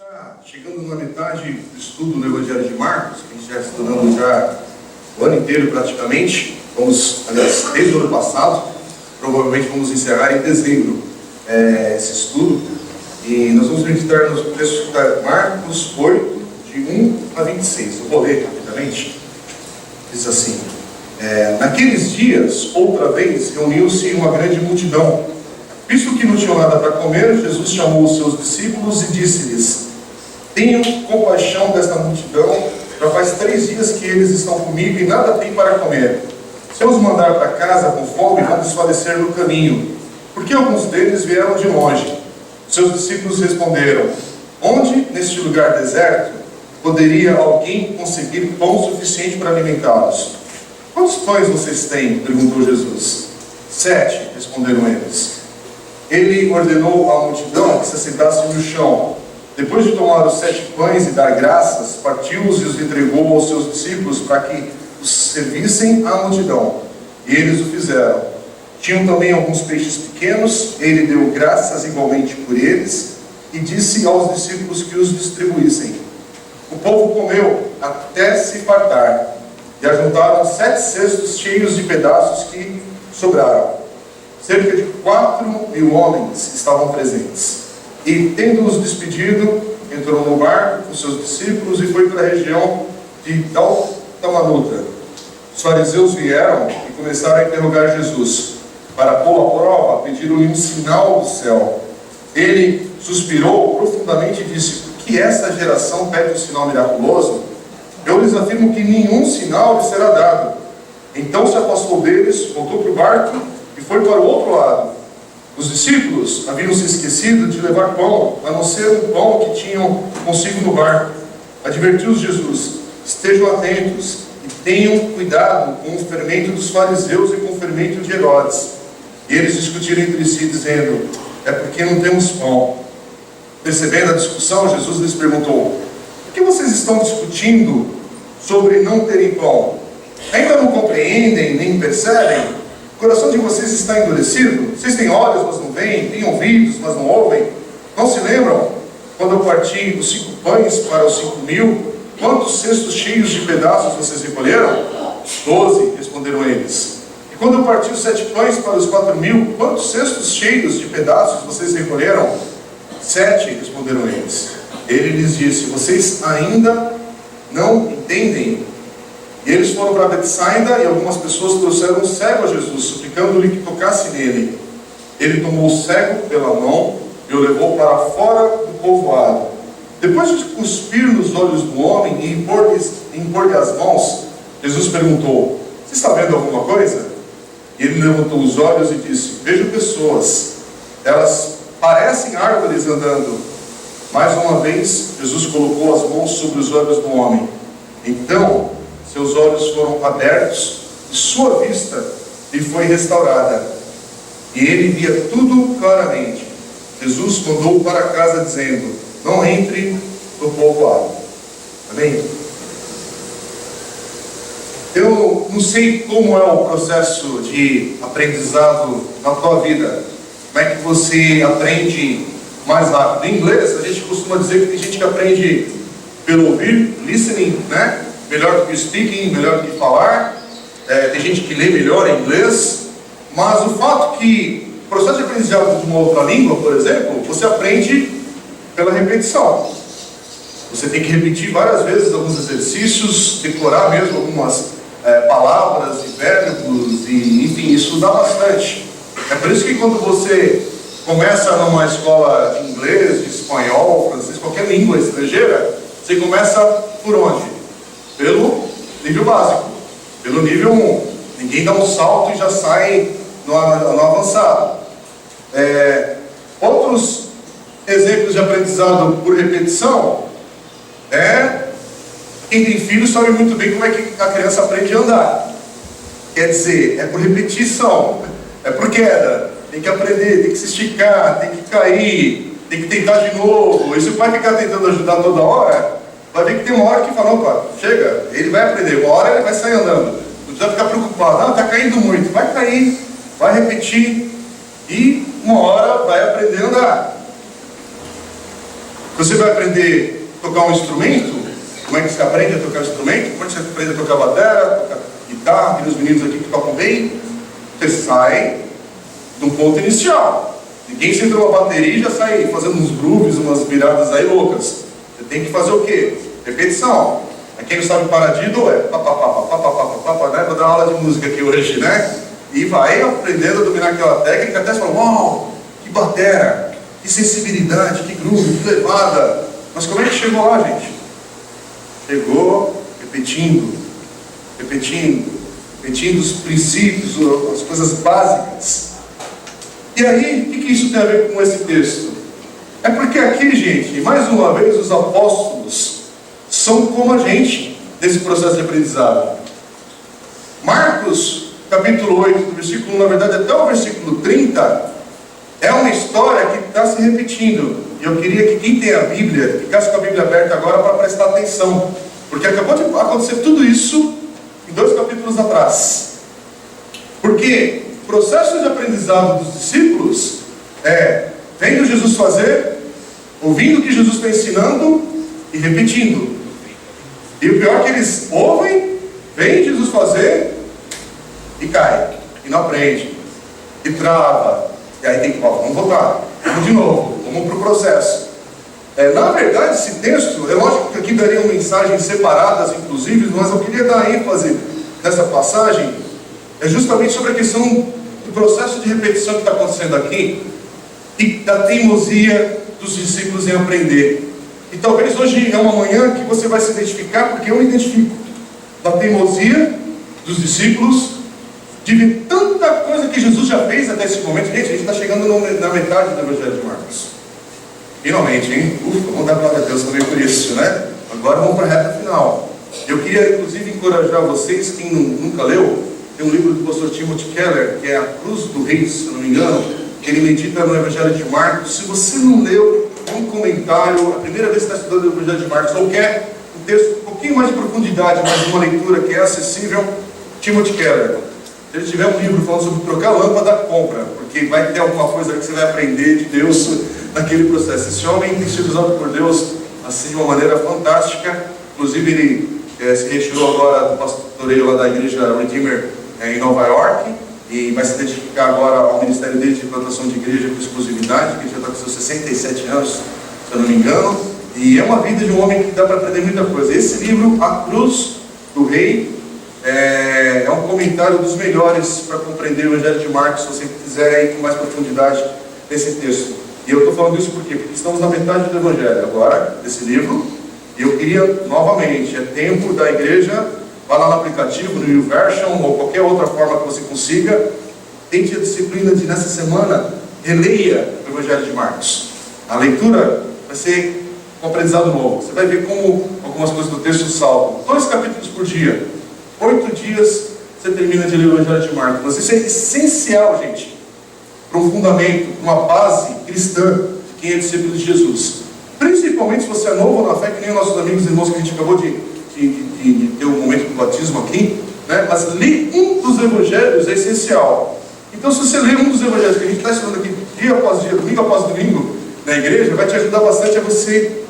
Está chegando na metade do estudo no Evangelho de Marcos, que a gente já está estudando já o ano inteiro praticamente. Vamos, aliás, desde o ano passado, provavelmente vamos encerrar em dezembro esse estudo. E nós vamos meditar nos textos de Marcos 8, de 1 a 26. Eu vou ler rapidamente. Diz assim: naqueles dias, outra vez, reuniu-se uma grande multidão. Visto que não tinham nada para comer, Jesus chamou os seus discípulos e disse-lhes: tenham compaixão desta multidão, já faz 3 dias que eles estão comigo e nada têm para comer. Se eu os mandar para casa com fome, vão desfalecer no caminho, porque alguns deles vieram de longe. Seus discípulos responderam: onde, neste lugar deserto, poderia alguém conseguir pão suficiente para alimentá-los? Quantos pães vocês têm? Perguntou Jesus. 7, responderam eles. Ele ordenou à multidão que se assentasse no chão. Depois de tomar os 7 pães e dar graças, partiu-os e os entregou aos seus discípulos para que os servissem à multidão. E eles o fizeram. Tinham também alguns peixes pequenos. Ele deu graças igualmente por eles e disse aos discípulos que os distribuíssem. O povo comeu até se fartar e ajuntaram 7 cestos cheios de pedaços que sobraram. Cerca de 4.000 homens estavam presentes. E, tendo-os despedido, entrou no barco com seus discípulos e foi para a região de Dalmanuta. Os fariseus vieram e começaram a interrogar Jesus. Para pô-lo à prova, pediram-lhe um sinal do céu. Ele suspirou profundamente e disse: por que essa geração pede um sinal miraculoso? Eu lhes afirmo que nenhum sinal lhe será dado. Então se afastou deles, voltou para o barco e foi para o outro lado. Os discípulos haviam se esquecido de levar pão, a não ser um pão que tinham consigo no barco. Advertiu-os Jesus: estejam atentos e tenham cuidado com o fermento dos fariseus e com o fermento de Herodes. E eles discutiram entre si, dizendo: é porque não temos pão. Percebendo a discussão, Jesus lhes perguntou: por que vocês estão discutindo sobre não terem pão? Ainda não compreendem, nem percebem? O coração de vocês está endurecido? Vocês têm olhos, mas não veem? Têm ouvidos, mas não ouvem? Não se lembram? Quando eu parti os 5 pães para os 5.000, quantos cestos cheios de pedaços vocês recolheram? 12, responderam eles. E quando eu parti os 7 pães para os 4.000, quantos cestos cheios de pedaços vocês recolheram? 7, responderam eles. Ele lhes disse: vocês ainda não entendem? E eles foram para Betsaida e algumas pessoas trouxeram um cego a Jesus, suplicando-lhe que tocasse nele. Ele tomou o cego pela mão e o levou para fora do povoado. Depois de cuspir nos olhos do homem e impor-lhe as mãos, Jesus perguntou: você está vendo alguma coisa? E ele levantou os olhos e disse: vejo pessoas, elas parecem árvores andando. Mais uma vez, Jesus colocou as mãos sobre os olhos do homem. Então, seus olhos foram abertos e sua vista lhe foi restaurada. E ele via tudo claramente. Jesus mandou para casa dizendo: não entre no povoado. Amém? Eu não sei como é o processo de aprendizado na tua vida. Como é que você aprende mais rápido? Em inglês, a gente costuma dizer que tem gente que aprende pelo ouvir, listening, né? Melhor do que speaking, melhor do que falar. Tem gente que lê melhor em inglês. Mas o fato que o processo de aprendizado de uma outra língua, por exemplo, você aprende pela repetição. Você tem que repetir várias vezes alguns exercícios, decorar mesmo algumas palavras e verbos, e enfim, isso dá bastante. É por isso que quando você começa numa escola de inglês, de espanhol, francês, qualquer língua estrangeira, você começa por onde? Pelo nível básico, pelo nível 1. Ninguém dá um salto e já sai no avançado. Outros exemplos de aprendizado por repetição quem tem filho sabe muito bem como é que a criança aprende a andar. Quer dizer, é por repetição, é por queda. Tem que aprender, tem que se esticar, tem que cair, tem que tentar de novo. E se o pai ficar tentando ajudar toda hora, vai ver que tem uma hora que fala: opa, chega, ele vai aprender, uma hora ele vai sair andando. Não precisa ficar preocupado: está caindo muito. Vai cair, vai repetir e uma hora vai aprender a andar. Você vai aprender a tocar um instrumento. Como é que você aprende a tocar um instrumento? Como é que você aprende a tocar bateria, tocar guitarra? Tem os meninos aqui que tocam bem. Você sai de um ponto inicial. Ninguém se entra numa bateria e já sai fazendo uns grooves, umas viradas aí loucas. Você tem que fazer o quê? Repetição. Quem não sabe paradido é né? Vou dar uma aula de música aqui hoje, né? E vai aprendendo a dominar aquela técnica até você fala, uau, que bateria, que sensibilidade, que groove, que levada. Mas como é que chegou lá, gente? Chegou repetindo os princípios, as coisas básicas. E aí, o que isso tem a ver com esse texto? É porque aqui, gente, mais uma vez, os apóstolos são como a gente nesse processo de aprendizado. Marcos, capítulo 8, do versículo 1, na verdade até o versículo 30, é uma história que está se repetindo. E eu queria que quem tem a Bíblia, ficasse com a Bíblia aberta agora para prestar atenção. Porque acabou de acontecer tudo isso em 2 capítulos atrás. Porque o processo de aprendizado dos discípulos é vendo Jesus fazer, ouvindo o que Jesus está ensinando e repetindo. E o pior é que eles ouvem, veem Jesus fazer e cai, e não aprende, e trava. E aí tem que, vamos voltar, vamos de novo, vamos para o processo. Na verdade, esse texto, é lógico que aqui dariam mensagens separadas, inclusive, mas eu queria dar ênfase nessa passagem, é justamente sobre a questão do processo de repetição que está acontecendo aqui, e da teimosia dos discípulos em aprender. E talvez hoje é uma manhã que você vai se identificar, porque eu me identifico, da teimosia dos discípulos, de ver tanta coisa que Jesus já fez até esse momento. Gente, a gente está chegando na metade do Evangelho de Marcos. Finalmente, hein? Ufa, vamos dar glória a Deus também por isso, né? Agora vamos para a reta final. Eu queria, inclusive, encorajar vocês, quem nunca leu, tem um livro do pastor Timothy Keller, que é A Cruz do Rei, se eu não me engano, que ele medita no Evangelho de Marcos. Se você não leu, um comentário, a primeira vez que está estudando o Evangelho de Marcos, ou quer um texto com um pouquinho mais de profundidade, mas uma leitura que é acessível, Timothy Keller. Se ele tiver um livro falando sobre trocar lâmpada, compra, porque vai ter alguma coisa que você vai aprender de Deus naquele processo. Esse homem tem sido usado por Deus assim de uma maneira fantástica. Inclusive ele se retirou agora do pastoreio lá da igreja Redeemer em Nova York, e vai se dedicar agora ao ministério dele de plantação de igreja com exclusividade, que ele já está com seus 67 anos, se eu não me engano, e é uma vida de um homem que dá para aprender muita coisa. Esse livro, A Cruz do Rei, é um comentário dos melhores para compreender o Evangelho de Marcos, se você quiser ir com mais profundidade nesse texto. E eu estou falando isso por quê? Porque estamos na metade do Evangelho agora, desse livro, e eu queria, novamente, é tempo da igreja. Vá lá no aplicativo, no YouVersion, ou qualquer outra forma que você consiga. Tente a disciplina de, nessa semana, releia o Evangelho de Marcos. A leitura vai ser um aprendizado novo. Você vai ver como algumas coisas do texto saltam. 2 capítulos por dia. 8 dias você termina de ler o Evangelho de Marcos. Mas isso é essencial, gente, para um fundamento, uma base cristã de quem é discípulo de Jesus. Principalmente se você é novo na fé, que nem nossos amigos e irmãos que a gente acabou de ter um momento do batismo aqui, né? Mas ler um dos evangelhos é essencial. Então, se você ler um dos evangelhos que a gente está estudando aqui dia após dia, domingo após domingo, na igreja, vai te ajudar bastante a você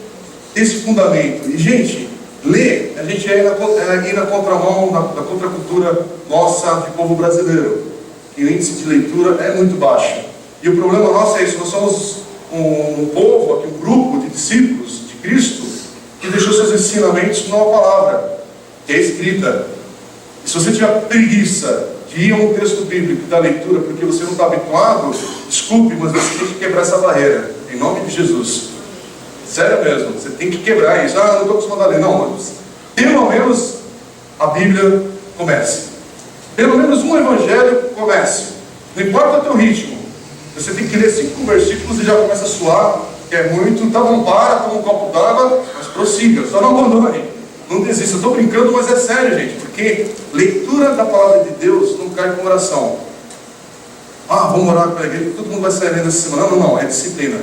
ter esse fundamento. E, gente, ler, a gente é ir na contramão, da contracultura nossa de povo brasileiro, que o índice de leitura é muito baixo. E o problema nosso é isso: nós somos um povo, aqui, um grupo de discípulos de Cristo, que deixou seus ensinamentos numa palavra, que é escrita. E se você tiver preguiça de ir a um texto bíblico da leitura, porque você não está habituado, desculpe, mas você tem que quebrar essa barreira, em nome de Jesus. Sério mesmo, você tem que quebrar isso. Não estou acostumado a ler. Não, mas pelo menos a Bíblia comece. Pelo menos um evangelho comece. Não importa o teu ritmo. Você tem que ler 5 versículos e já começa a suar, que é muito. Tá bom, toma um copo d'água, mas prossiga, só não abandone, não desista. Eu estou brincando, mas é sério, gente, porque leitura da palavra de Deus não cai com oração. Vamos orar para a igreja, todo mundo vai sair lendo essa semana. Não, é disciplina.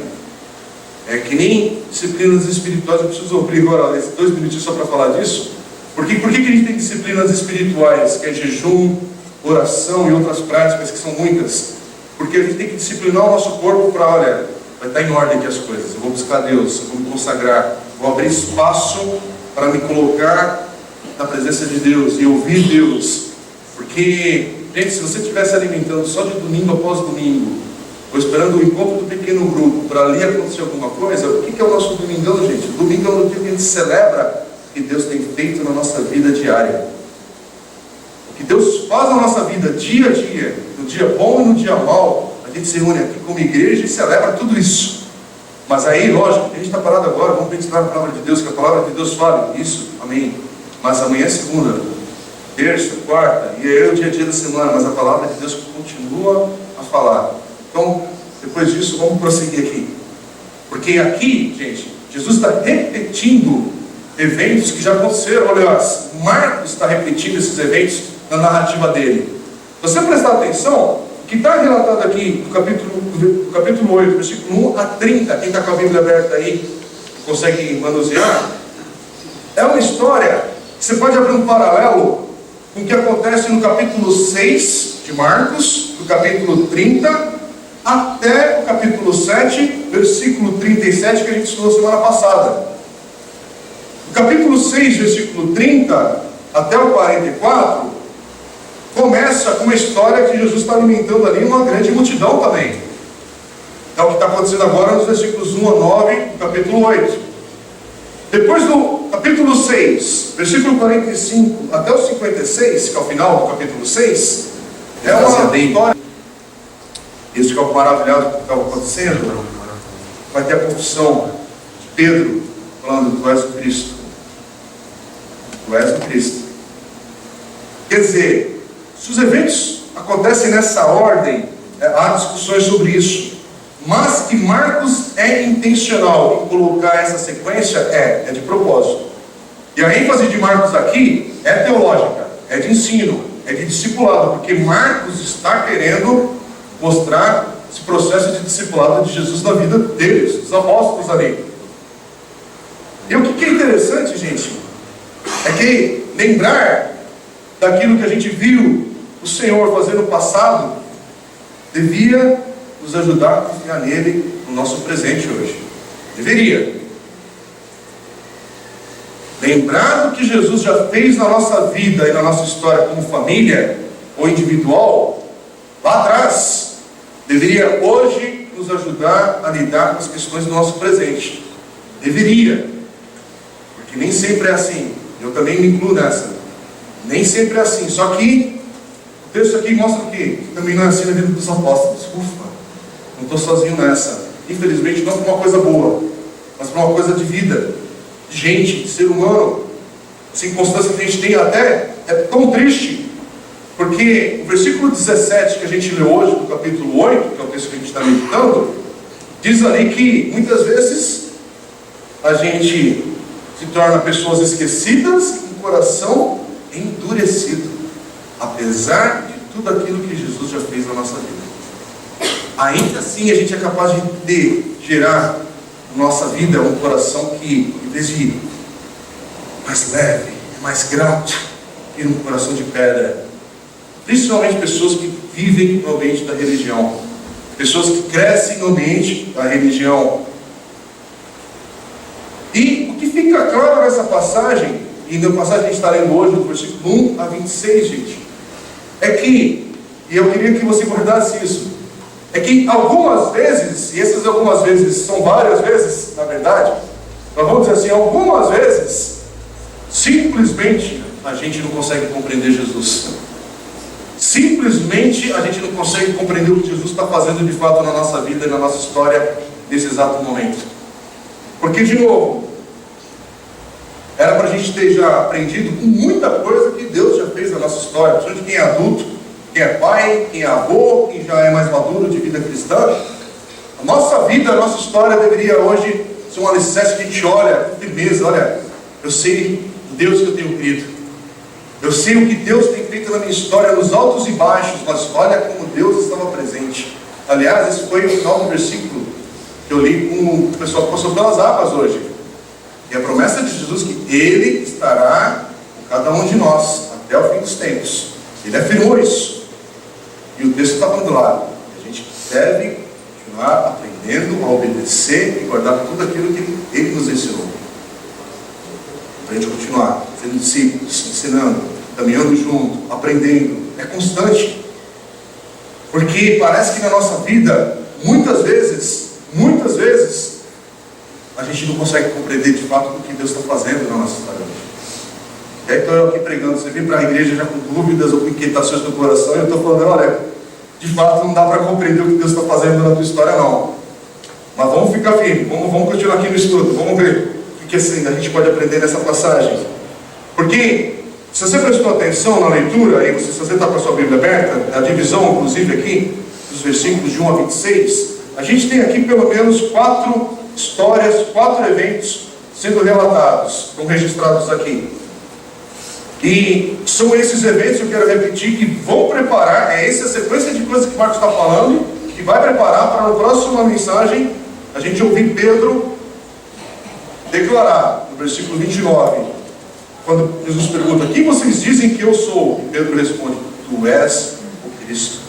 É que nem disciplinas espirituais. Eu preciso abrir agora 2 minutinhos só para falar disso. Por que a gente tem disciplinas espirituais, que é jejum, oração e outras práticas que são muitas? Porque a gente tem que disciplinar o nosso corpo para, olha, vai estar em ordem aqui as coisas. Eu vou buscar Deus, eu vou me consagrar, vou abrir espaço para me colocar na presença de Deus e ouvir Deus. Porque, gente, se você estiver se alimentando só de domingo após domingo, ou esperando o encontro do pequeno grupo para ali acontecer alguma coisa, o que é o nosso domingão, gente? O domingão é o dia que a gente celebra o que Deus tem feito na nossa vida diária. O que Deus faz na nossa vida dia a dia, no dia bom e no dia mau, a gente se reúne aqui como igreja e celebra tudo isso. Mas aí, lógico, a gente está parado agora, vamos meditar na palavra de Deus, que a palavra de Deus fale isso, amém. Mas amanhã é segunda, terça, quarta, e é o dia a dia da semana, mas a palavra de Deus continua a falar. Então, depois disso, vamos prosseguir aqui. Porque aqui, gente, Jesus está repetindo eventos que já aconteceram. Aliás, Marcos está repetindo esses eventos na narrativa dele. Se você prestar atenção, o que está relatado aqui no capítulo 8, versículo 1 a 30, quem está com a Bíblia aberta aí, consegue manusear, é uma história que você pode abrir um paralelo com o que acontece no capítulo 6 de Marcos, do capítulo 30 até o capítulo 7, versículo 37, que a gente estudou semana passada. O capítulo 6, versículo 30 até o 44, começa com uma história que Jesus está alimentando ali uma grande multidão também. É o que está acontecendo agora nos versículos 1 a 9, do capítulo 8. Depois do capítulo 6, versículo 45 até o 56, que é o final do capítulo 6, é uma história. Eles ficam maravilhados com o que estava acontecendo. Vai ter a confissão de Pedro, falando: Tu és o Cristo. Tu és o Cristo. Quer dizer, se os eventos acontecem nessa ordem, há discussões sobre isso. Mas que Marcos é intencional em colocar essa sequência, é de propósito. E a ênfase de Marcos aqui é teológica, é de ensino, é de discipulado, porque Marcos está querendo mostrar esse processo de discipulado de Jesus na vida deles, dos apóstolos ali. E o que é interessante, gente, é que lembrar daquilo que a gente viu o Senhor fazer no passado devia nos ajudar a confiar nele no nosso presente hoje. Deveria. Lembrar do que Jesus já fez na nossa vida e na nossa história como família ou individual, lá atrás, deveria hoje nos ajudar a lidar com as questões do nosso presente. Deveria. Porque nem sempre é assim. Eu também me incluo nessa. Nem sempre é assim. Só que o texto aqui mostra o quê? Que também não é assim na vida dos apóstolos. Ufa, não estou sozinho nessa. Infelizmente, não por uma coisa boa, mas por uma coisa de vida, de gente, de ser humano. Essa circunstância que a gente tem até é tão triste, porque o versículo 17 que a gente leu hoje, do capítulo 8, que é o texto que a gente está meditando, diz ali que muitas vezes a gente se torna pessoas esquecidas e com o coração endurecido, apesar de tudo aquilo que Jesus já fez na nossa vida. Ainda assim a gente é capaz de gerar na nossa vida um coração que, em vez de mais leve, mais grato, e um coração de pedra. Principalmente pessoas que vivem no ambiente da religião, pessoas que crescem no ambiente da religião. E o que fica claro nessa passagem, e na passagem que a gente está lendo hoje, do versículo 1 a 26, gente, é que, e eu queria que você guardasse isso, é que algumas vezes, e essas algumas vezes são várias vezes, na verdade, mas vamos dizer assim, algumas vezes, simplesmente a gente não consegue compreender Jesus. Simplesmente a gente não consegue compreender o que Jesus está fazendo de fato na nossa vida e na nossa história nesse exato momento. Porque, de novo, era para a gente ter já aprendido com muita coisa que Deus já fez na nossa história, principalmente quem é adulto, quem é pai, quem é avô, quem já é mais maduro de vida cristã. A nossa vida, a nossa história deveria hoje ser um alicerce que a gente olha com firmeza. Olha, eu sei o Deus que eu tenho crido, eu sei o que Deus tem feito na minha história, nos altos e baixos, mas olha como Deus estava presente. Aliás, esse foi o final do versículo que eu li com o pessoal que passou pelas águas hoje. E a promessa de Jesus que Ele estará com cada um de nós até o fim dos tempos. Ele afirmou isso. E o texto está falando lá. A gente deve continuar aprendendo a obedecer e guardar tudo aquilo que Ele nos ensinou. Para a gente continuar sendo discípulos, ensinando, caminhando junto, aprendendo. É constante. Porque parece que na nossa vida, muitas vezes, a gente não consegue compreender de fato o que Deus está fazendo na nossa história hoje. E aí estou eu aqui pregando, você vem para a igreja já com dúvidas ou com inquietações no coração, e eu estou falando, olha, de fato não dá para compreender o que Deus está fazendo na tua história não. Mas vamos ficar firme, vamos continuar aqui no estudo, vamos ver o que assim, a gente pode aprender nessa passagem. Porque, se você prestou atenção na leitura, aí, se você está com a sua Bíblia aberta, a divisão inclusive aqui, dos versículos de 1 a 26, a gente tem aqui pelo menos 4 histórias, 4 eventos sendo relatados, estão registrados aqui. E são esses eventos que eu quero repetir, que vão preparar, essa sequência de coisas que Marcos está falando, que vai preparar para na próxima mensagem a gente ouvir Pedro declarar, no versículo 29, quando Jesus pergunta, quem vocês dizem que eu sou? E Pedro responde, tu és o Cristo.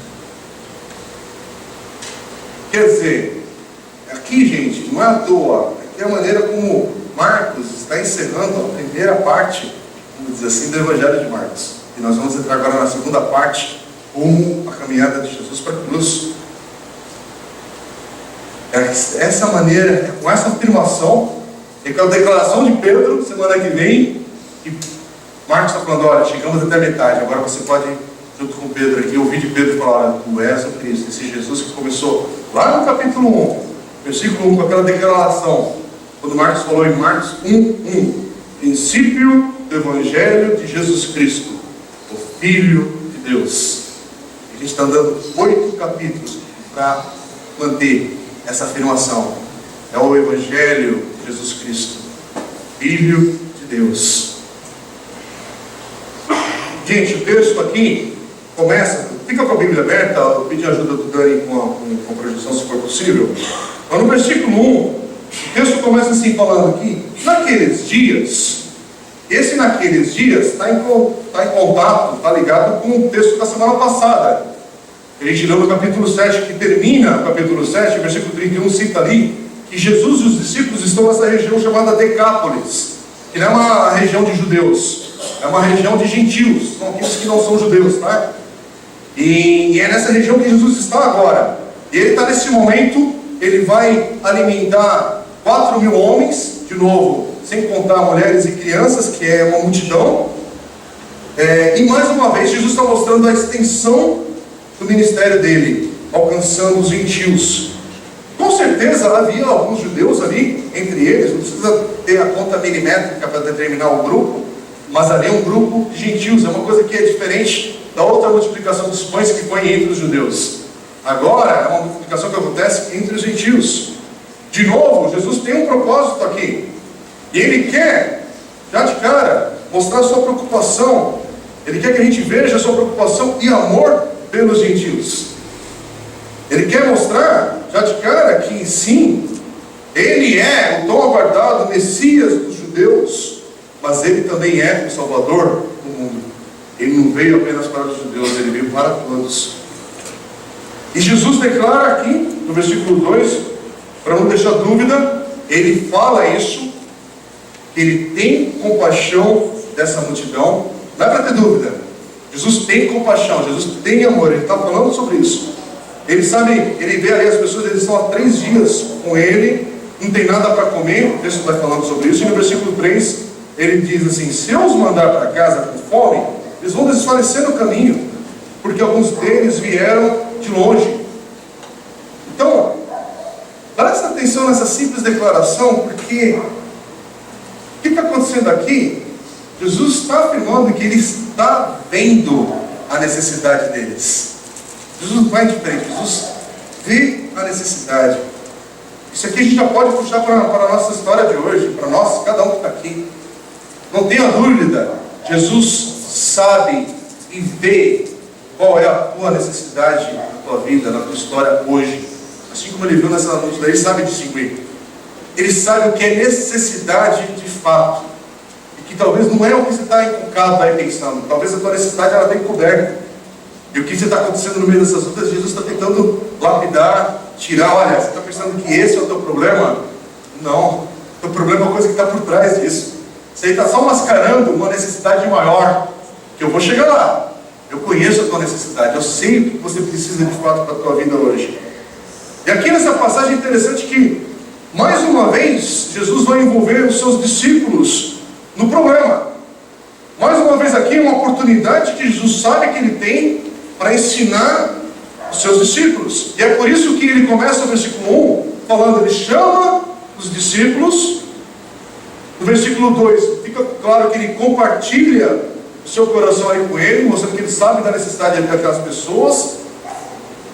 Quer dizer, aqui, gente, não é à toa, aqui é a maneira como Marcos está encerrando a primeira parte, vamos dizer assim, do Evangelho de Marcos. E nós vamos entrar agora na segunda parte, como a caminhada de Jesus para a cruz. Essa maneira, com essa afirmação, e com a declaração de Pedro, semana que vem, que Marcos está falando, olha, chegamos até a metade, agora você pode, junto com Pedro aqui, ouvir de Pedro falar, olha, tu és o Cristo, esse Jesus que começou lá no capítulo 1, versículo 1, com aquela declaração, quando Marcos falou em Marcos 1:1, princípio do Evangelho de Jesus Cristo, o Filho de Deus. A gente está andando 8 capítulos para manter essa afirmação. É o Evangelho de Jesus Cristo, Filho de Deus. Gente, o texto aqui começa, fica com a Bíblia aberta, eu pedi ajuda do Dani com a projeção, se for possível. Mas no versículo 1, o texto começa assim, falando aqui, naqueles dias. Esse naqueles dias está em contato, está ligado com o texto da semana passada. A gente leu no capítulo 7, que termina o capítulo 7, versículo 31, cita ali, que Jesus e os discípulos estão nessa região chamada Decápolis, que não é uma região de judeus, é uma região de gentios, são aqueles que não são judeus, tá? E é nessa região que Jesus está agora. E ele está nesse momento, ele vai alimentar 4.000 homens, de novo, sem contar mulheres e crianças, que é uma multidão. E mais uma vez, Jesus está mostrando a extensão do ministério dele, alcançando os gentios. Com certeza havia alguns judeus ali, entre eles, não precisa ter a conta milimétrica para determinar o grupo, mas ali é um grupo de gentios, é uma coisa que é diferente da outra multiplicação dos pães que foi entre os judeus. Agora é uma multiplicação que acontece entre os gentios. De novo, Jesus tem um propósito aqui. E Ele quer, já de cara, mostrar sua preocupação. Ele quer que a gente veja sua preocupação e amor pelos gentios. Ele quer mostrar, já de cara, que sim, Ele é o tão aguardado Messias dos judeus, mas Ele também é o Salvador do mundo. Ele não veio apenas para os judeus, Ele veio para todos. E Jesus declara aqui, no versículo 2, para não deixar dúvida, Ele fala isso, que Ele tem compaixão dessa multidão. Não é para ter dúvida. Jesus tem compaixão, Jesus tem amor, Ele está falando sobre isso. Ele sabe, Ele vê ali as pessoas, eles estão há 3 dias com Ele, não tem nada para comer, o texto vai falando sobre isso, e no versículo 3, Ele diz assim, se eu os mandar para casa com fome, eles vão desfalecer no caminho, porque alguns deles vieram de longe. Então, presta atenção nessa simples declaração, porque o que está acontecendo aqui? Jesus está afirmando que Ele está vendo a necessidade deles. Jesus não vai diferente, Jesus vê a necessidade. Isso aqui a gente já pode puxar para a nossa história de hoje, para nós, cada um que está aqui. Não tenha dúvida, Jesus sabe e vê qual é a tua necessidade na tua vida, na tua história hoje. Assim como Ele viu nessa noite, Ele sabe distinguir. Ele sabe o que é necessidade de fato. E que talvez não é o que você está encucado aí pensando. Talvez a tua necessidade ela está encoberta. E o que está acontecendo no meio dessas lutas, Jesus está tentando lapidar, te tirar, olha, você está pensando que esse é o teu problema? Não, o teu problema é uma coisa que está por trás disso. Você está só mascarando uma necessidade maior, que eu vou chegar lá. Eu conheço a tua necessidade, eu sei o que você precisa de fato para a tua vida hoje. E aqui nessa passagem é interessante que, mais uma vez, Jesus vai envolver os seus discípulos no problema. Mais uma vez aqui é uma oportunidade que Jesus sabe que ele tem para ensinar os seus discípulos. E é por isso que ele começa o versículo 1 falando, ele chama os discípulos. No versículo 2 fica claro que ele compartilha o seu coração aí com ele, mostrando que ele sabe da necessidade daquelas pessoas.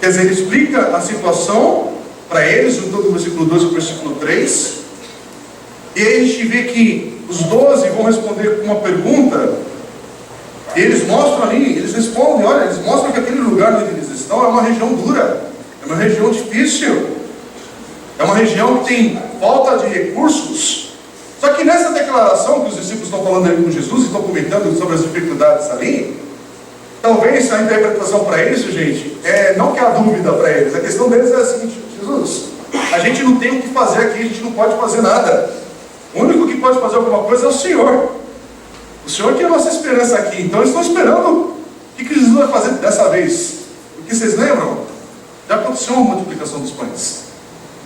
Quer dizer, ele explica a situação para eles, juntando do versículo 2 ao versículo 3. E aí a gente vê que os 12 vão responder com uma pergunta. E eles mostram ali, eles respondem, olha, eles mostram que aquele lugar onde eles estão é uma região dura, é uma região difícil, é uma região que tem falta de recursos. Só que nessa declaração que os discípulos estão falando ali com Jesus, e estão comentando sobre as dificuldades ali, talvez a interpretação para isso, gente, não que há dúvida para eles, a questão deles é a seguinte: Jesus, a gente não tem o que fazer aqui, a gente não pode fazer nada. O único que pode fazer alguma coisa é o Senhor. O Senhor que é a nossa esperança aqui. Então eles estão esperando o que Jesus vai fazer dessa vez. Porque vocês lembram? Já aconteceu uma multiplicação dos pães.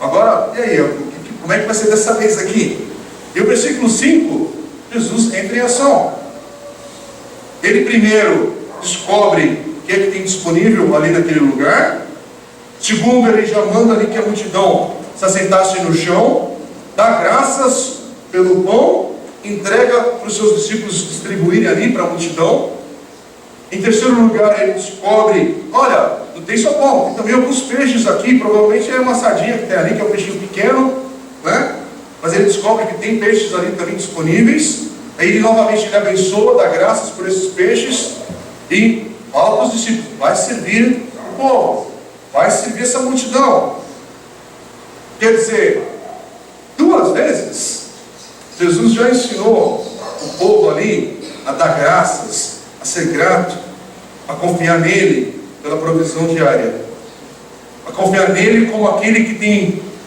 Agora, e aí? Como é que vai ser dessa vez aqui? E o versículo 5, Jesus entra em ação. Ele primeiro descobre o que é que tem disponível ali naquele lugar. Segundo, ele já manda ali que a multidão se assentasse no chão, dá graças pelo pão, entrega para os seus discípulos distribuírem ali para a multidão. Em terceiro lugar, ele descobre, olha, não tem só pão, tem também alguns peixes aqui, provavelmente é uma sardinha que tem ali, que é um peixinho pequeno, né? Mas ele descobre que tem peixes ali também disponíveis. Aí ele novamente lhe abençoa, dá graças por esses peixes e fala para os discípulos, vai servir o povo, vai servir essa multidão. Quer dizer, 2 vezes Jesus já ensinou o povo ali a dar graças, a ser grato, a confiar nele pela provisão diária, a confiar nele como aquele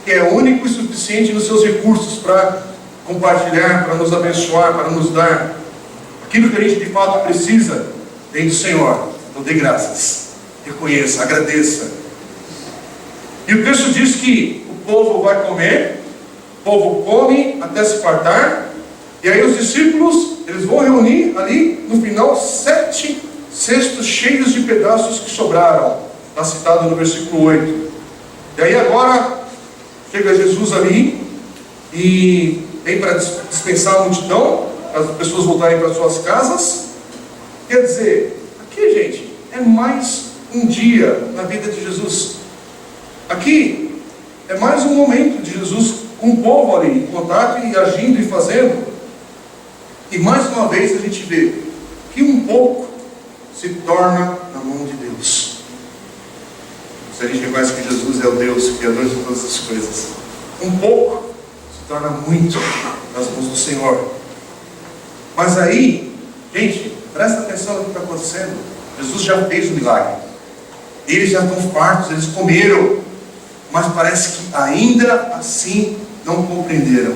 que é único e suficiente nos seus recursos para compartilhar, para nos abençoar, para nos dar aquilo que a gente de fato precisa. Vem do Senhor. Então dê graças, reconheça, agradeça. E o texto diz que o povo vai comer, o povo come até se fartar, e aí os discípulos, eles vão reunir ali no final 7 cestos cheios de pedaços que sobraram. Está citado no versículo 8. E aí agora chega Jesus ali e vem para dispensar a multidão, para as pessoas voltarem para suas casas. Quer dizer, aqui, gente, é mais um dia na vida de Jesus. Aqui é mais um momento de Jesus com o povo ali, em contato e agindo e fazendo. E mais uma vez a gente vê que um pouco se torna na mão de Deus. Se a gente reconhece que Jesus é o Deus, Criador de todas as coisas, um pouco se torna muito nas mãos do Senhor. Mas aí, gente, presta atenção no que está acontecendo. Jesus já fez o milagre. Eles já estão fartos, eles comeram. Mas parece que ainda assim não compreenderam.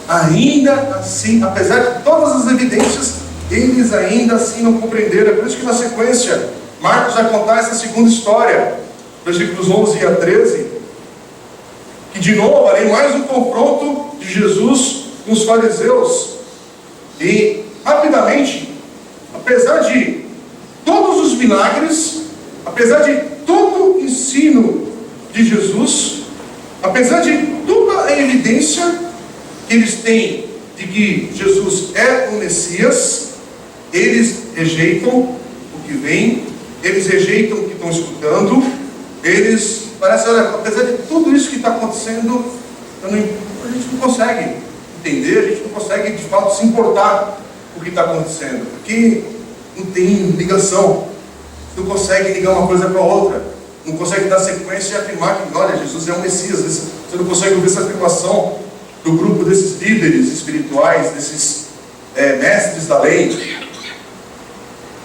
Ainda assim, apesar de todas as evidências, eles ainda assim não compreenderam. É por isso que na sequência, Marcos vai contar essa segunda história, versículos 11 a 13, que de novo ali mais um confronto de Jesus com os fariseus. E rapidamente, apesar de todos os milagres, apesar de todo o ensino de Jesus, apesar de toda a evidência que eles têm de que Jesus é o Messias, eles rejeitam o que vem, eles rejeitam o que estão escutando, eles parecem, olha, apesar de tudo isso que está acontecendo, a gente não consegue entender, a gente não consegue de fato se importar com o que está acontecendo, porque não tem ligação, não consegue ligar uma coisa com a outra, não consegue dar sequência e afirmar que, olha, Jesus é o Messias. Você não consegue ouvir essa afirmação do grupo desses líderes espirituais, desses mestres da lei.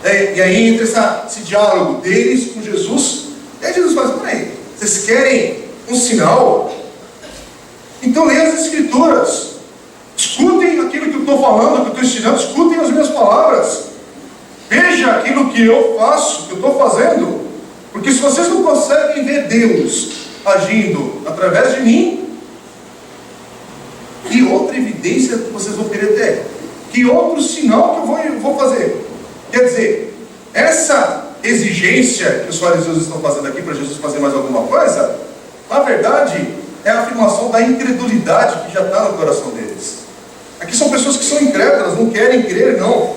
E aí entra esse diálogo deles com Jesus, e aí Jesus fala, peraí, Vocês querem um sinal? Então leiam as Escrituras. Escutem aquilo que eu estou falando, que eu estou ensinando. Escutem as minhas palavras. Veja aquilo que eu faço, que eu estou fazendo. Porque se vocês não conseguem ver Deus agindo através de mim, que outra evidência vocês vão querer ter? Que outro sinal que eu vou fazer? Quer dizer, essa exigência que os fariseus estão fazendo aqui para Jesus fazer mais alguma coisa, na verdade, é a afirmação da incredulidade que já está no coração deles. Aqui são pessoas que são incrédulas, não querem crer, não.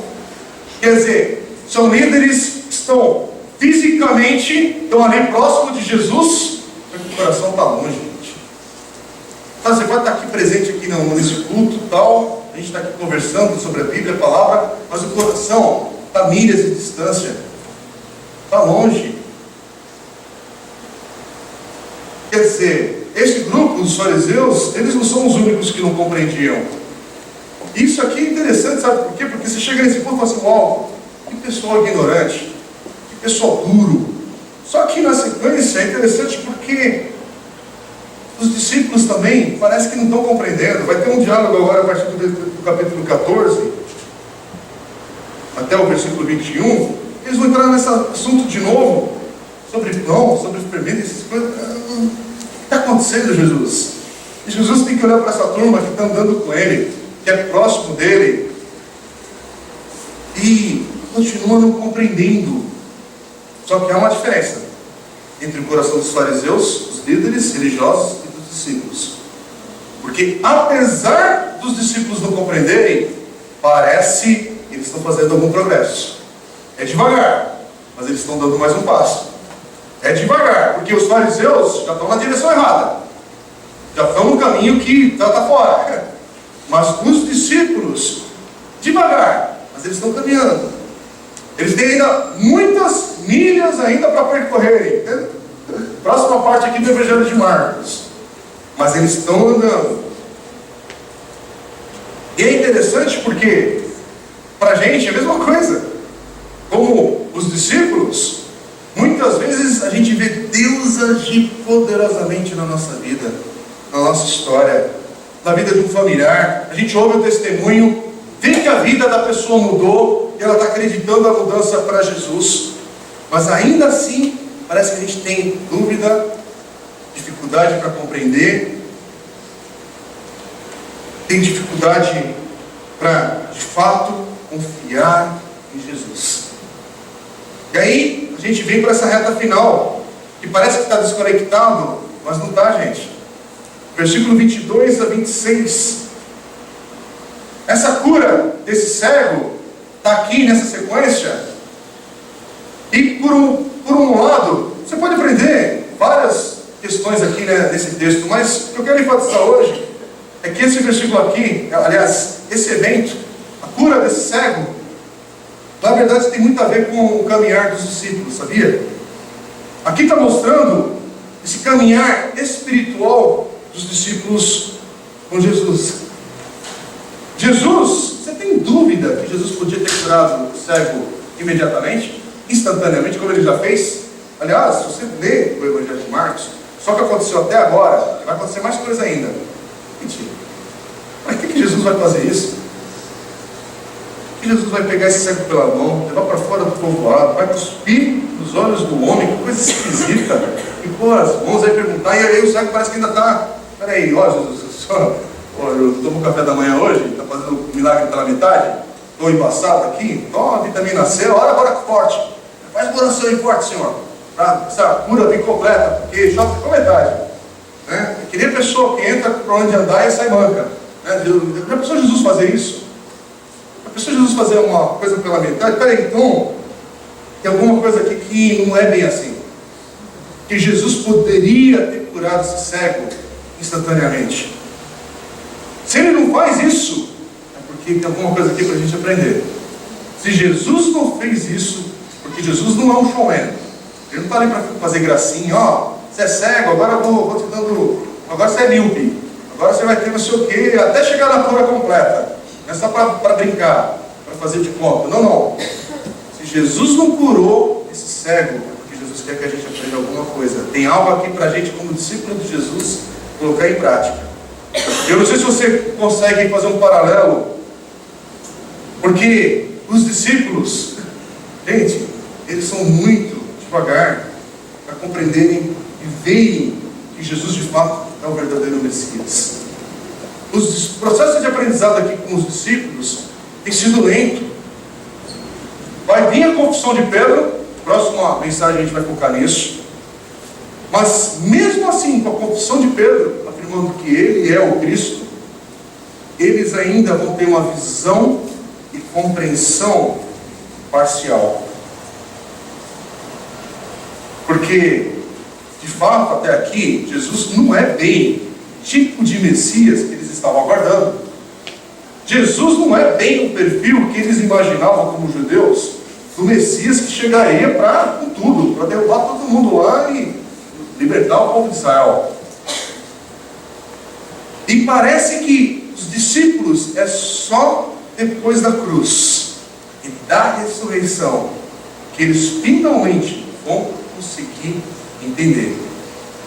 Quer dizer, são líderes que estão fisicamente, estão ali próximo de Jesus, mas o coração está longe, gente. Então, você pode estar aqui presente aqui nesse culto e tal, a gente está aqui conversando sobre a Bíblia, a palavra, mas o coração está a milhas de distância, está longe. Quer dizer, este grupo dos fariseus, eles não são os únicos que não compreendiam. Isso aqui é interessante, sabe por quê? Porque você chega nesse ponto e fala assim, uau, que pessoal ignorante, que pessoal duro. Só que na sequência é interessante porque os discípulos também parece que não estão compreendendo. Vai ter um diálogo agora a partir do capítulo 14 até o versículo 21. Eles vão entrar nesse assunto de novo, sobre pão, sobre fermento, essas coisas. O que está acontecendo, Jesus? E Jesus tem que olhar para essa turma que está andando com ele, que é próximo dele, e continua não compreendendo. Só que há uma diferença entre o coração dos fariseus, os líderes religiosos, e dos discípulos. Porque apesar dos discípulos não compreenderem, parece que eles estão fazendo algum progresso. É devagar, mas eles estão dando mais um passo. É devagar, porque os fariseus já estão na direção errada, já estão no caminho que está fora. Mas os discípulos, devagar, mas eles estão caminhando. Eles têm ainda muitas milhas ainda para percorrerem. Próxima parte aqui do Evangelho de Marcos. Mas eles estão andando. E é interessante porque, para a gente, é a mesma coisa. Como os discípulos, muitas vezes a gente vê Deus agir poderosamente na nossa vida, na nossa história, na vida de um familiar. A gente ouve o testemunho, vê que a vida da pessoa mudou e ela está acreditando na mudança para Jesus. Mas ainda assim, parece que a gente tem dúvida, dificuldade para compreender, tem dificuldade para, de fato, confiar em Jesus. E aí, a gente vem para essa reta final, que parece que está desconectado, mas não está, gente. Versículo 22 a 26. Essa cura desse cego está aqui nessa sequência. E por um lado, você pode aprender várias questões aqui, né, nesse texto, mas o que eu quero enfatizar hoje é que esse versículo aqui, aliás, esse evento, a cura desse cego, na verdade tem muito a ver com o caminhar dos discípulos, sabia? Aqui está mostrando esse caminhar espiritual dos discípulos com Jesus. Jesus, você tem dúvida que Jesus podia ter curado o cego imediatamente, instantaneamente, como ele já fez? Aliás, se você lê o Evangelho de Marcos, só que aconteceu até agora, vai acontecer mais coisa ainda. Mentira. Para que Jesus vai fazer isso? Que Jesus vai pegar esse cego pela mão, levar para fora do povoado, vai cuspir nos olhos do homem, que coisa esquisita, e pôr as mãos aí perguntar, e aí o cego parece que ainda está, peraí, ó Jesus, eu tomo café da manhã hoje, está fazendo um milagre pela metade, estou embaçado aqui, toma vitamina C, ora agora forte, faz uma oração aí forte, Senhor, para essa cura bem completa, porque já ficou metade, né? É que nem a pessoa que entra para onde andar e sai manca, né? Já pensou Jesus fazer isso? Já pensou Jesus fazer uma coisa pela metade? Peraí, então, tem alguma coisa aqui que não é bem assim, que Jesus poderia ter curado esse cego instantaneamente. Se ele não faz isso, é porque tem alguma coisa aqui para a gente aprender. Se Jesus não fez isso, porque Jesus não é um showman, ele não está ali para fazer gracinha, ó, você é cego, agora eu vou te dando, agora você é míope, agora você vai ter não sei o quê, até chegar na cura completa. Não é só para brincar, para fazer de conta. Não, não. Se Jesus não curou esse cego, é porque Jesus quer que a gente aprenda alguma coisa. Tem algo aqui para a gente, como discípulo de Jesus, colocar em prática. Eu não sei se você consegue fazer um paralelo, porque os discípulos, gente, eles são muito devagar para compreenderem e verem que Jesus de fato é o verdadeiro Messias. Os processos de aprendizado aqui com os discípulos tem sido lento. Vai vir a confissão de Pedro, próxima mensagem a gente vai focar nisso. Mas mesmo assim, com a confissão de Pedro, afirmando que ele é o Cristo, eles ainda vão ter uma visão e compreensão parcial. Porque, de fato, até aqui, Jesus não é bem o tipo de Messias que eles estavam aguardando. Jesus não é bem o perfil que eles imaginavam como judeus, do Messias que chegaria com tudo, para derrubar todo mundo lá e libertar o povo de Israel. E parece que os discípulos é só depois da cruz e da ressurreição que eles finalmente vão conseguir entender.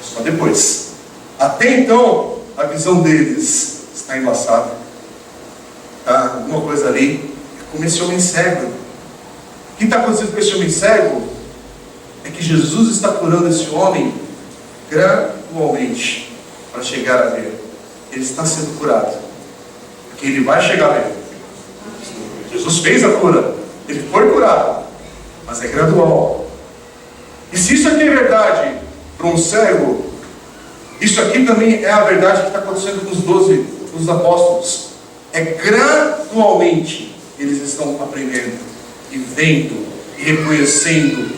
Só depois. Até então, a visão deles está embaçada. Alguma coisa ali, como esse homem cego. O que está acontecendo com esse homem cego é que Jesus está curando esse homem gradualmente para chegar a ver. Ele está sendo curado, porque ele vai chegar a ver. Jesus fez a cura, ele foi curado, mas é gradual. E se isso aqui é verdade para um cego, isso aqui também é a verdade que está acontecendo com os 12, com os apóstolos. É gradualmente eles estão aprendendo e vendo e reconhecendo,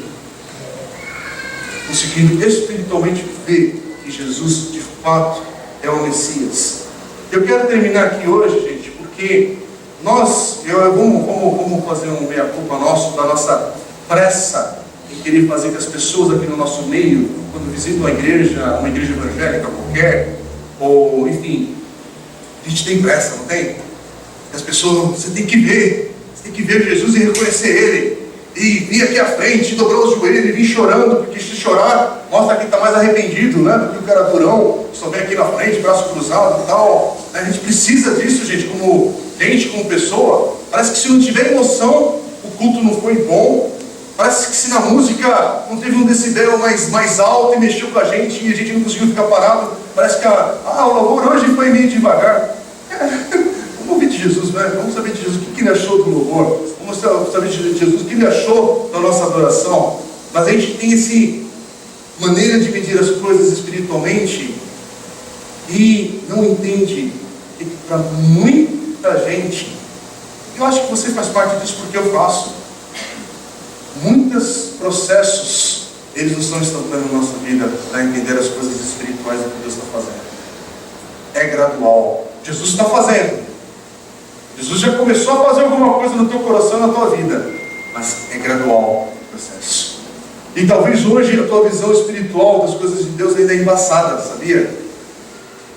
conseguindo espiritualmente ver que Jesus de fato é o Messias. Eu quero terminar aqui hoje, gente, porque vamos fazer um meia-culpa nosso, da nossa pressa em querer fazer que as pessoas aqui no nosso meio, quando visitam uma igreja evangélica qualquer, ou enfim, a gente tem pressa, não tem? As pessoas, você tem que ver Jesus e reconhecer Ele, e vir aqui à frente, dobrar os joelhos e vir chorando, porque se chorar, mostra que está mais arrependido, né, do que o cara durão, só vem aqui na frente, braço cruzado e tal. A gente precisa disso, gente, como gente, como pessoa. Parece que se não tiver emoção, o culto não foi bom. Parece que se na música não teve um decibel mais alto e mexeu com a gente e a gente não conseguiu ficar parado, parece que o louvor hoje foi meio devagar. Vamos ouvir de Jesus, né? Vamos saber de Jesus o que ele achou do louvor. Vamos saber de Jesus o que ele achou da nossa adoração. Mas a gente tem essa maneira de medir as coisas espiritualmente e não entende que para muita gente, eu acho que você faz parte disso porque eu faço, muitos processos eles não estão instantâneos na nossa vida para entender as coisas espirituais que Deus está fazendo. É gradual. Jesus está fazendo. Jesus já começou a fazer alguma coisa no teu coração, na tua vida, mas é gradual o processo. E talvez hoje a tua visão espiritual das coisas de Deus ainda é embaçada, sabia?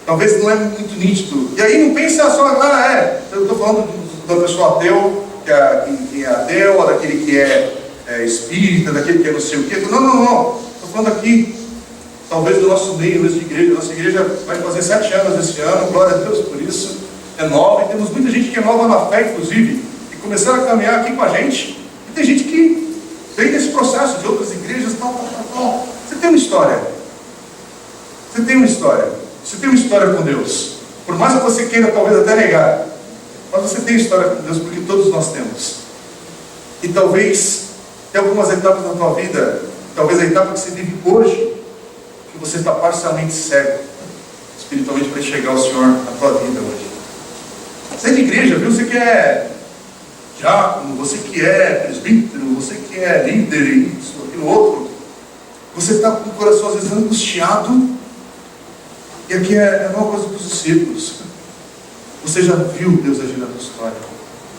Talvez não é muito nítido. E aí não pensa só, eu estou falando da pessoa ateu, que é ateu, ou daquele que é espírita, daquele que é não sei o quê. Não. Estou falando aqui, talvez do nosso meio, mesmo de igreja. Nossa igreja vai fazer 7 anos esse ano, glória a Deus por isso. É nova, e temos muita gente que é nova na fé, inclusive, e começaram a caminhar aqui com a gente. E tem gente que vem desse processo de outras igrejas, tal. Você tem uma história. Você tem uma história com Deus. Por mais que você queira talvez até negar, mas você tem história com Deus, porque todos nós temos. E talvez tem algumas etapas na tua vida, talvez a etapa que você vive hoje, que você está parcialmente cego espiritualmente para enxergar o Senhor na tua vida hoje. Você é de igreja, viu? Você que é diácono, você que é presbítero, você que é líder, isso, aquilo, outro. Você está com o coração às vezes angustiado. E aqui é a mesma coisa dos discípulos. Você já viu Deus agir na tua história.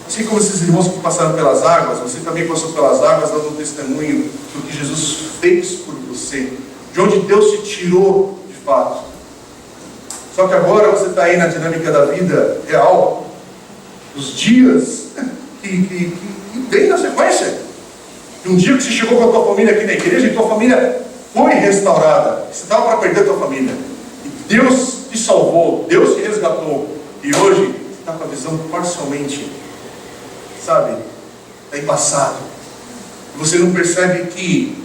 Assim como esses irmãos que passaram pelas águas, você também passou pelas águas, dando um testemunho do que Jesus fez por você, de onde Deus te tirou de fato. Só que agora você está aí na dinâmica da vida real, os dias que vem na sequência. E um dia que você chegou com a tua família aqui na igreja e tua família foi restaurada. Você estava para perder a tua família. E Deus te salvou, Deus te resgatou. E hoje você está com a visão parcialmente, sabe? Está embaçado. E você não percebe que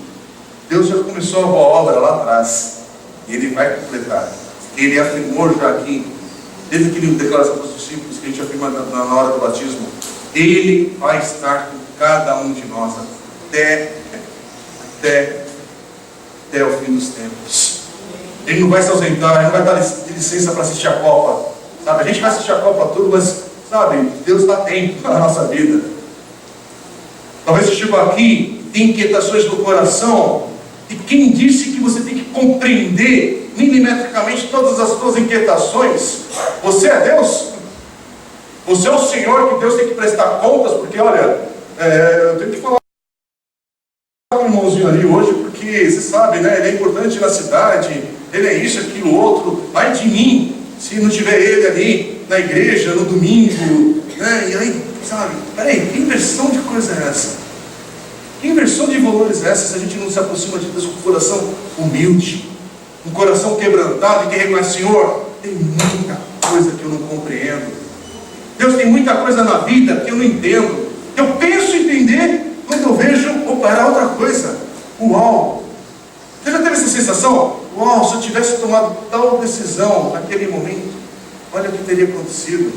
Deus já começou a boa obra lá atrás. E Ele vai completar. Ele afirmou já aqui, desde aquele declaração para os discípulos que a gente afirma na hora do batismo, Ele vai estar com cada um de nós até o fim dos tempos. Ele não vai se ausentar, Ele não vai dar de licença para assistir a Copa. Sabe? A gente vai assistir a Copa tudo, mas, sabe, Deus está atento na nossa vida. Talvez você chegou aqui e tem inquietações no coração. E quem disse que você tem que compreender milimetricamente todas as suas inquietações? Você é Deus? Você é o Senhor que Deus tem que prestar contas? Porque, olha, eu tenho que falar com o irmãozinho ali hoje, porque você sabe, né? Ele é importante na cidade, ele é isso, aquilo, outro. Ai de mim, se não tiver ele ali na igreja, no domingo, né? E aí, sabe, peraí, que inversão de coisa é essa? Que inversão de valores é essa se a gente não se aproxima de Deus com um coração humilde, um coração quebrantado e que reconhece, Senhor, tem muita coisa que eu não compreendo. Deus, tem muita coisa na vida que eu não entendo. Eu penso entender quando eu vejo operar outra coisa. Uau! Você já teve essa sensação? Uau, se eu tivesse tomado tal decisão naquele momento, olha o que teria acontecido.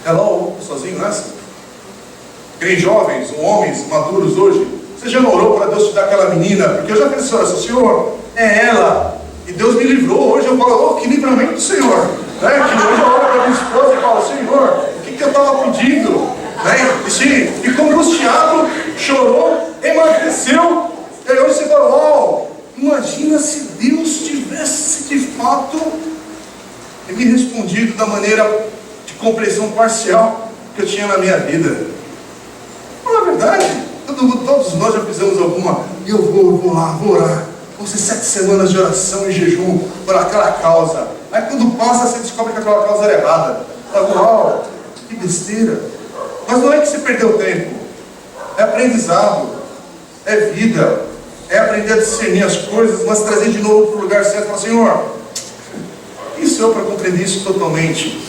Hello, sozinho nessa? Querem jovens ou homens maduros hoje? Você já não orou para Deus te dar aquela menina? Porque eu já fiz essa oração, Senhor, é ela. E Deus me livrou. Hoje eu falo, oh, que livramento do Senhor. Né? Que hoje eu oro para minha esposa e falo, Senhor, o que eu estava pedindo? Né? E ficou angustiado, chorou, emagreceu. E aí hoje você fala, oh, imagina se Deus tivesse de fato me respondido da maneira de compreensão parcial que eu tinha na minha vida. Não é verdade? Todos nós já fizemos alguma. Eu vou lá, vou orar. Vão ser 7 semanas de oração e jejum por aquela causa. Aí quando passa, você descobre que aquela causa era errada. Fala, uau, que besteira. Mas não é que você perdeu tempo. É aprendizado. É vida. É aprender a discernir as coisas, mas trazer de novo para o lugar certo. Falar, Senhor, isso é para compreender isso totalmente.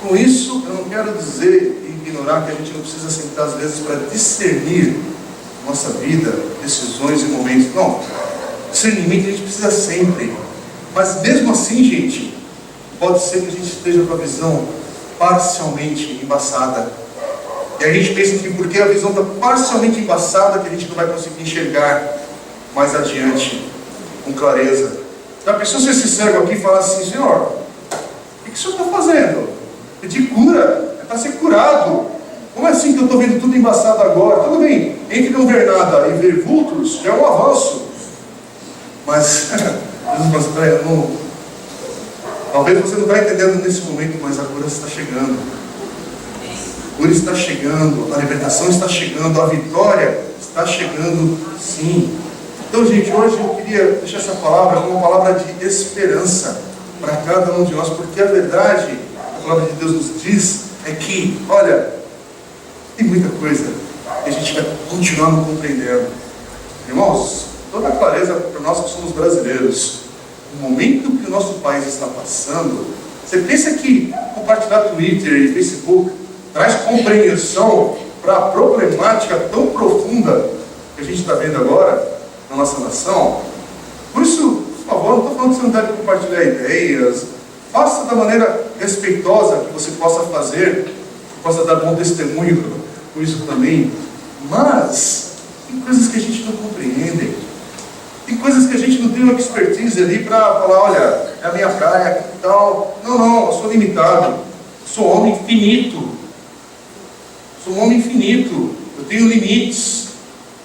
Com isso, eu não quero dizer e ignorar que a gente não precisa sentar às vezes para discernir nossa vida, decisões e momentos. Não, discernimento a gente precisa sempre. Mas mesmo assim, gente, pode ser que a gente esteja com a visão parcialmente embaçada. E a gente pensa que porque a visão está parcialmente embaçada, que a gente não vai conseguir enxergar mais adiante com clareza. Já pensou se esse cego aqui falasse assim, Senhor, o que o Senhor está fazendo? Pedir cura, é para ser curado. Como é assim que eu estou vendo tudo embaçado agora? Tudo bem, entre não ver nada e ver vultos, já é um avanço. Mas, talvez você não está entendendo nesse momento, mas a cura está chegando. A cura está chegando, a libertação está chegando, a vitória está chegando, sim. Então, gente, hoje eu queria deixar essa palavra como uma palavra de esperança para cada um de nós, porque a verdade, a palavra de Deus nos diz, é que, olha, tem muita coisa que a gente vai continuar não compreendendo. Irmãos, toda a clareza para nós que somos brasileiros, o momento que o nosso país está passando, você pensa que compartilhar Twitter e Facebook traz compreensão para a problemática tão profunda que a gente está vendo agora na nossa nação? Por isso, por favor, não estou falando que você não deve compartilhar ideias, faça da maneira respeitosa que você possa fazer, que possa dar bom testemunho com isso também, mas tem coisas que a gente não compreende, tem coisas que a gente não tem uma expertise ali para falar, olha, é a minha praia e tal. Não, eu sou limitado, sou homem finito, sou um homem finito, eu tenho limites.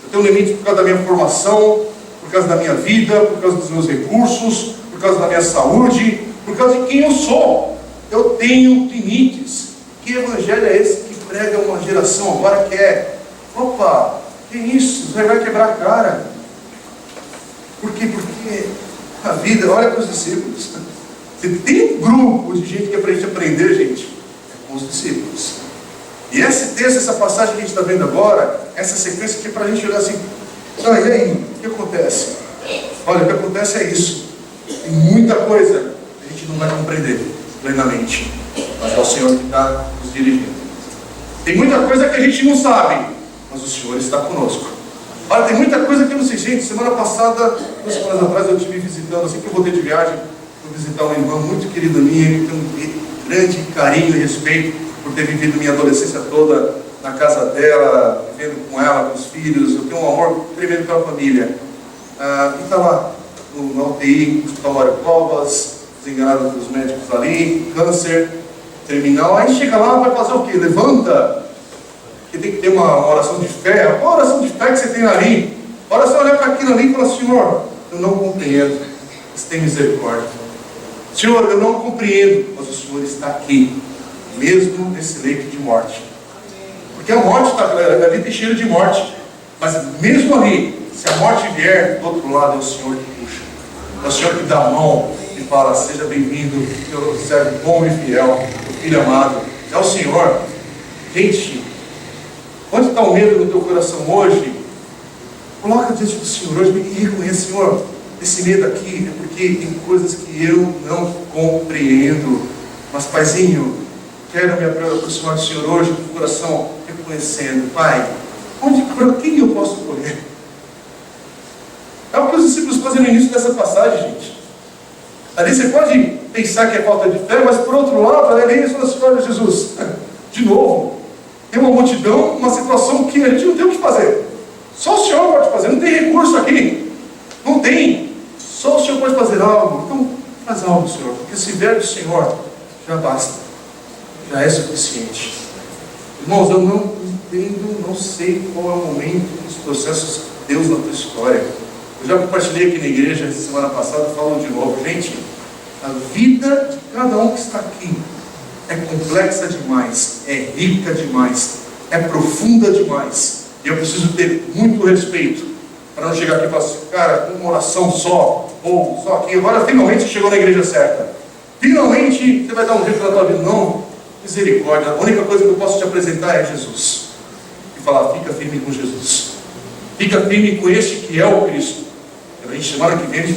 Eu tenho limites por causa da minha formação, por causa da minha vida, por causa dos meus recursos, por causa da minha saúde, por causa de quem eu sou. Eu tenho limites. Que evangelho é esse que prega uma geração agora que é, opa, que isso? Você vai quebrar a cara. Por quê? Porque a vida, olha para os discípulos. Se tem um grupo de gente que é para a gente aprender, gente, é com os discípulos. E esse texto, essa passagem que a gente está vendo agora, essa sequência aqui, para a gente olhar assim, e aí, o que acontece? Olha, o que acontece é isso. Tem muita coisa que a gente não vai compreender plenamente, mas é o Senhor que está nos dirigindo. Tem muita coisa que a gente não sabe, mas o Senhor está conosco. Olha, tem muita coisa que eu não sei, gente. Semana passada, 2 semanas atrás, eu estive visitando, assim que eu voltei de viagem, fui visitar uma irmã muito querida minha, que tem um grande carinho e respeito por ter vivido minha adolescência toda na casa dela, vivendo com ela, com os filhos. Eu tenho um amor tremendo pela família. E estava na UTI, no Hospital Mário Covas, desenganado pelos médicos ali, câncer terminal. Aí chega lá, vai fazer o quê? Levanta, que tem que ter uma oração de fé. Qual oração de fé que você tem ali? A oração olhar para aquilo ali e falar: Senhor, eu não compreendo, mas tem misericórdia. Senhor, eu não compreendo, mas o Senhor está aqui, mesmo nesse leito de morte. Porque a morte está, a vida é cheia de morte, mas mesmo ali, se a morte vier, do outro lado é o Senhor que puxa. É o Senhor que dá a mão e fala: seja bem-vindo, meu servo bom e fiel, meu filho amado. É o Senhor. Gente, onde está o medo no teu coração hoje? Coloca diante do Senhor hoje e reconheça: Senhor, esse medo aqui é porque tem coisas que eu não compreendo. Mas, Paizinho, quero me aproximar do Senhor hoje com o coração reconhecendo: Pai, para quem eu posso correr? É o que os discípulos fazem no início dessa passagem, gente. Ali você pode pensar que é falta de fé, mas por outro lado, ali eles falam assim: olha, Jesus, de novo, tem uma multidão, uma situação que a gente não tem o que fazer. Só o Senhor pode fazer, não tem recurso aqui. Não tem. Só o Senhor pode fazer algo. Então, faz algo, Senhor, porque se vier do Senhor, já basta. Já é suficiente. Irmãos, eu não entendo, não sei qual é o momento dos processos de Deus na tua história. Eu já compartilhei aqui na igreja semana passada, falo de novo. Gente, a vida de cada um que está aqui é complexa demais, é rica demais, é profunda demais. E eu preciso ter muito respeito para não chegar aqui e falar assim: cara, uma oração só, ou só aqui, agora finalmente você chegou na igreja certa. Finalmente você vai dar um jeito na tua vida. Não, misericórdia. A única coisa que eu posso te apresentar é Jesus. E falar: fica firme com Jesus. Fica firme com este que é o Cristo. A gente, semana que vem,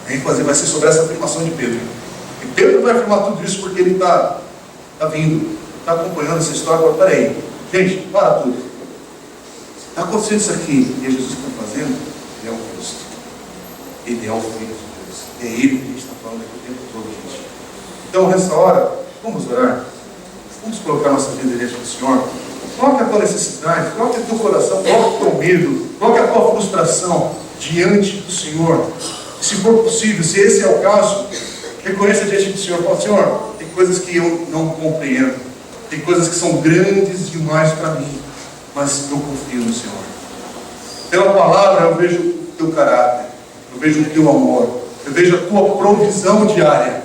a ênfase vai ser sobre essa afirmação de Pedro. E Pedro vai afirmar tudo isso porque ele está vindo, está acompanhando essa história. Agora, peraí, gente, para tudo. Está acontecendo isso aqui, e é Jesus que está fazendo? Ele é o Cristo. Ele é o Filho de Deus. É Ele que a gente está falando aqui o tempo todo, gente. Então, nessa hora, vamos orar. Vamos colocar nossa vida diante do Senhor. Coloque a tua necessidade, coloque o teu coração, coloque o teu medo, coloque a tua frustração diante do Senhor. E, se for possível, se esse é o caso, reconheça diante do Senhor. Fala: Senhor, tem coisas que eu não compreendo, tem coisas que são grandes demais para mim, mas eu confio no Senhor. Pela palavra eu vejo o teu caráter, eu vejo o teu amor, eu vejo a tua provisão diária.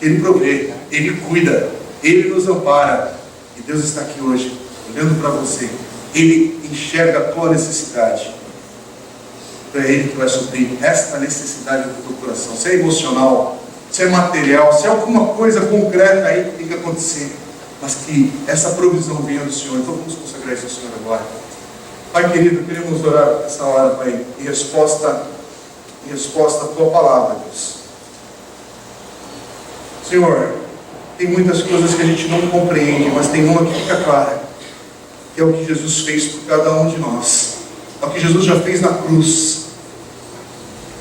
Ele provê, Ele cuida, Ele nos ampara. E Deus está aqui hoje, olhando para você. Ele enxerga a tua necessidade. É Ele que vai suprir esta necessidade do teu coração. Se é emocional, se é material, se é alguma coisa concreta aí que tem que acontecer, mas que essa provisão venha do Senhor. Então vamos consagrar isso ao Senhor agora. Pai querido, queremos orar nessa hora, Pai, em resposta à tua palavra, Deus. Senhor, tem muitas coisas que a gente não compreende, mas tem uma que fica clara, que é o que Jesus fez por cada um de nós. É o que Jesus já fez na cruz.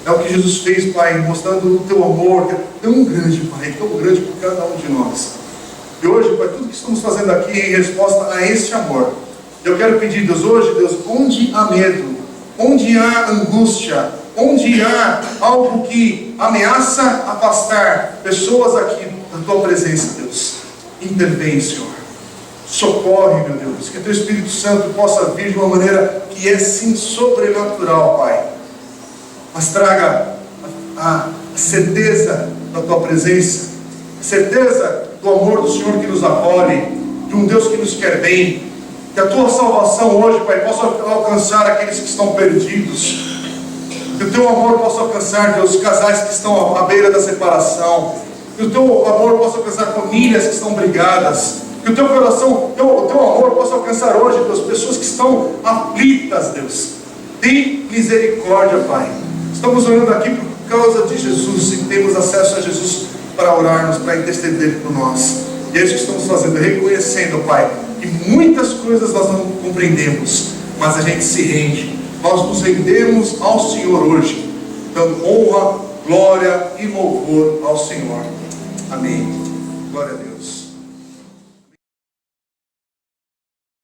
É o que Jesus fez, Pai, mostrando o teu amor, que é tão grande, Pai, tão grande por cada um de nós. E hoje, Pai, tudo que estamos fazendo aqui é em resposta a esse amor. Eu quero pedir, Deus, hoje, Deus, onde há medo, onde há angústia, onde há algo que ameaça afastar pessoas aqui da tua presença, Deus, intervém, Senhor. Socorre, meu Deus, que teu Espírito Santo possa vir de uma maneira que é sim sobrenatural, Pai. Mas traga a certeza da tua presença, a certeza do amor do Senhor que nos acolhe, de um Deus que nos quer bem. Que a tua salvação hoje, Pai, possa alcançar aqueles que estão perdidos. Que o teu amor possa alcançar, Deus, casais que estão à beira da separação. Que o teu amor possa alcançar famílias que estão brigadas. Que o teu coração, o teu amor possa alcançar hoje, Deus, pessoas que estão aflitas, Deus. Tem misericórdia, Pai. Estamos orando aqui por causa de Jesus e temos acesso a Jesus para orarmos, para interceder por nós. E é isso que estamos fazendo, reconhecendo, Pai, que muitas coisas nós não compreendemos, mas a gente se rende. Nós nos rendemos ao Senhor hoje, dando honra, glória e louvor ao Senhor. Amém. Glória a Deus.